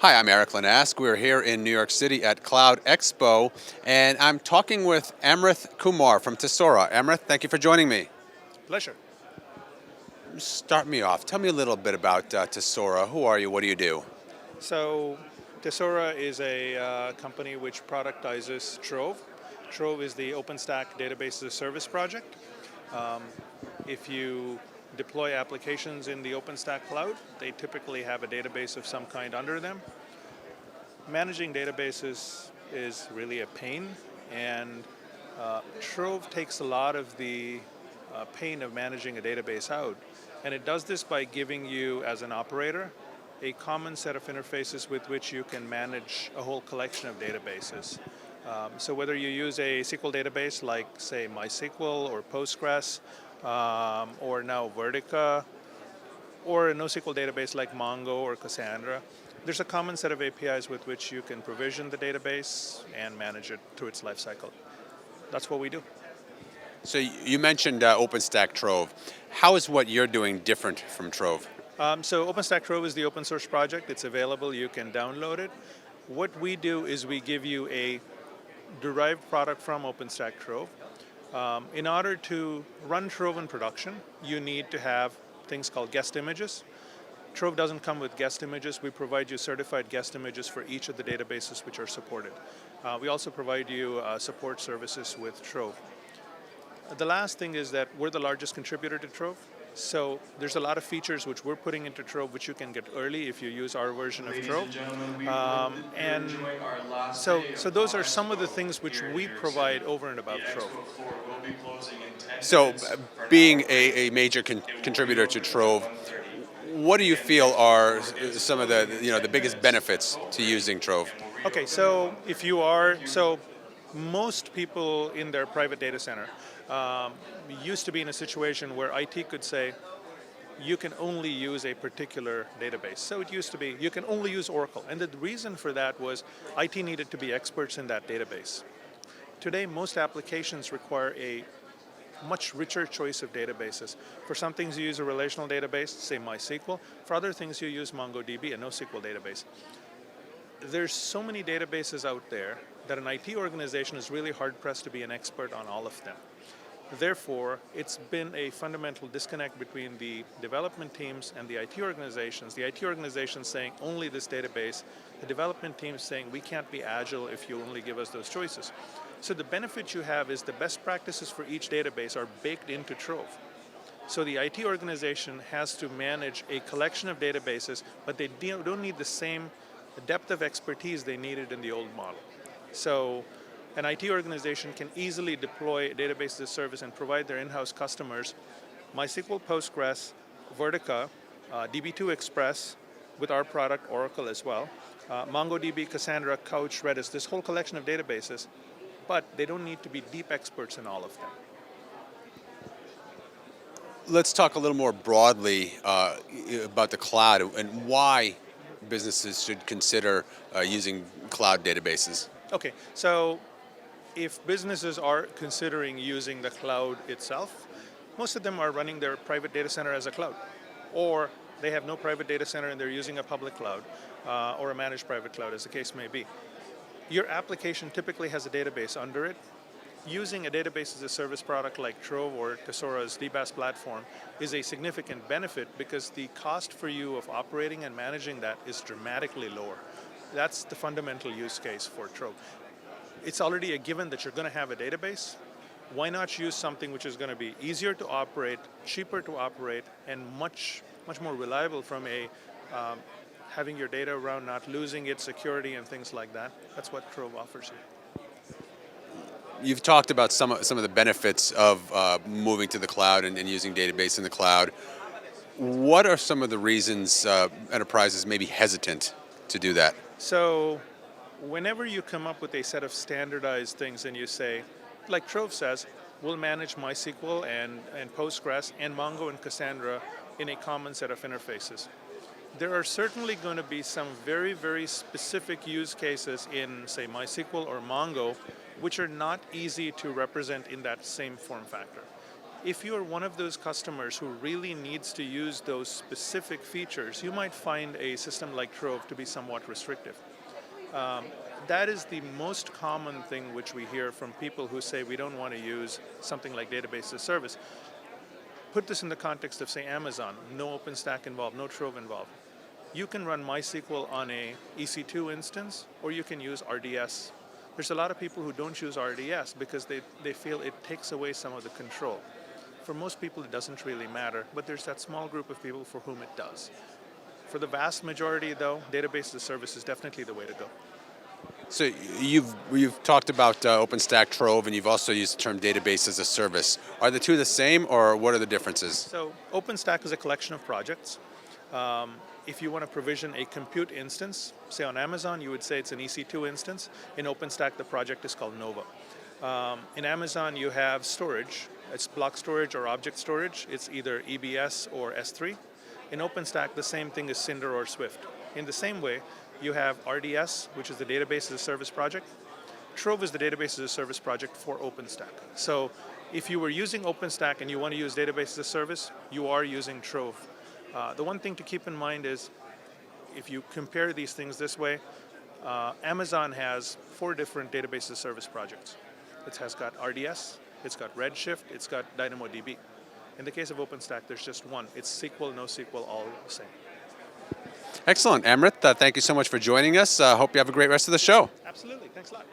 Hi, I'm Eric Lanask. We're here in New York City at Cloud Expo, and I'm talking with Amrith Kumar from Tesora. Amrith, thank you for joining me. Pleasure. Start me off. Tell me a little bit about Tesora. Who are you? What do you do? So, Tesora is a company which productizes Trove. Trove is the OpenStack Database as a Service project. Um, if you deploy applications in the OpenStack cloud, they typically have a database of some kind under them. Managing databases is really a pain, and Trove takes a lot of the pain of managing a database out. And it does this by giving you, as an operator, a common set of interfaces with which you can manage a whole collection of databases. So whether you use a SQL database like, say, MySQL or Postgres, or now Vertica, or a NoSQL database like Mongo or Cassandra, there's a common set of APIs with which you can provision the database and manage it through its lifecycle. That's what we do. So you mentioned OpenStack Trove. How is what you're doing different from Trove? So OpenStack Trove is the open source project. It's available. You can download it. What we do is we give you a derived product from OpenStack Trove. In order to run Trove in production, you need to have things called guest images. Trove doesn't come with guest images. We provide you certified guest images for each of the databases which are supported. We also provide you support services with Trove. The last thing is that we're the largest contributor to Trove. So there's a lot of features which we're putting into Trove which you can get early if you use our version of Trove. So those are some of the things which we provide over and above Trove. So, being a major contributor to Trove, what do you feel are some of the biggest benefits to using Trove? Okay, so most people in their private data center used to be in a situation where IT could say, you can only use a particular database. So it used to be, you can only use Oracle. And the reason for that was IT needed to be experts in that database. Today, most applications require a much richer choice of databases. For some things, you use a relational database, say MySQL. For other things, you use MongoDB, a NoSQL database. There's so many databases out there that an IT organization is really hard-pressed to be an expert on all of them. Therefore, it's been a fundamental disconnect between the development teams and the IT organizations. The IT organizations saying only this database, the development teams saying we can't be agile if you only give us those choices. So the benefit you have is the best practices for each database are baked into Trove. So the IT organization has to manage a collection of databases, but they don't need the same depth of expertise they needed in the old model. So an IT organization can easily deploy a database as a service and provide their in-house customers MySQL, Postgres, Vertica, DB2 Express with our product Oracle as well, MongoDB, Cassandra, Couch, Redis, this whole collection of databases, but they don't need to be deep experts in all of them. Let's talk a little more broadly about the cloud and why businesses should consider using cloud databases. Okay, so if businesses are considering using the cloud itself, most of them are running their private data center as a cloud, or they have no private data center and they're using a public cloud or a managed private cloud, as the case may be. Your application typically has a database under it. Using a database as a service product like Trove or Tesora's DBaaS platform is a significant benefit because the cost for you of operating and managing that is dramatically lower. That's the fundamental use case for Trove. It's already a given that you're going to have a database. Why not use something which is going to be easier to operate, cheaper to operate, and much more reliable from a having your data around, not losing its security and things like that. That's what Trove offers you. You've talked about some of the benefits of moving to the cloud and using database in the cloud. What are some of the reasons enterprises may be hesitant to do that? So whenever you come up with a set of standardized things and you say, like Trove says, we'll manage MySQL and Postgres and Mongo and Cassandra in a common set of interfaces. There are certainly going to be some very, very specific use cases in, say, MySQL or Mongo, which are not easy to represent in that same form factor. If you're one of those customers who really needs to use those specific features, you might find a system like Trove to be somewhat restrictive. That is the most common thing which we hear from people who say we don't want to use something like database as a service. Put this in the context of, say, Amazon. No OpenStack involved, no Trove involved. You can run MySQL on a EC2 instance, or you can use RDS. There's a lot of people who don't choose RDS because they feel it takes away some of the control. For most people, it doesn't really matter, but there's that small group of people for whom it does. For the vast majority, though, database as a service is definitely the way to go. So you've talked about OpenStack Trove, and you've also used the term database as a service. Are the two the same, or what are the differences? So OpenStack is a collection of projects. If you want to provision a compute instance, say on Amazon, you would say it's an EC2 instance. In OpenStack, the project is called Nova. In Amazon, you have storage. It's block storage or object storage. It's either EBS or S3. In OpenStack, the same thing is Cinder or Swift. In the same way, you have RDS, which is the database as a service project. Trove is the database as a service project for OpenStack. So if you were using OpenStack and you want to use database as a service, you are using Trove. The one thing to keep in mind is if you compare these things this way, Amazon has 4 different database as a service projects. It has got RDS, it's got Redshift, it's got DynamoDB. In the case of OpenStack, there's just one. It's SQL, NoSQL, all the same. Excellent. Amrit, thank you so much for joining us. Hope you have a great rest of the show. Absolutely. Thanks a lot.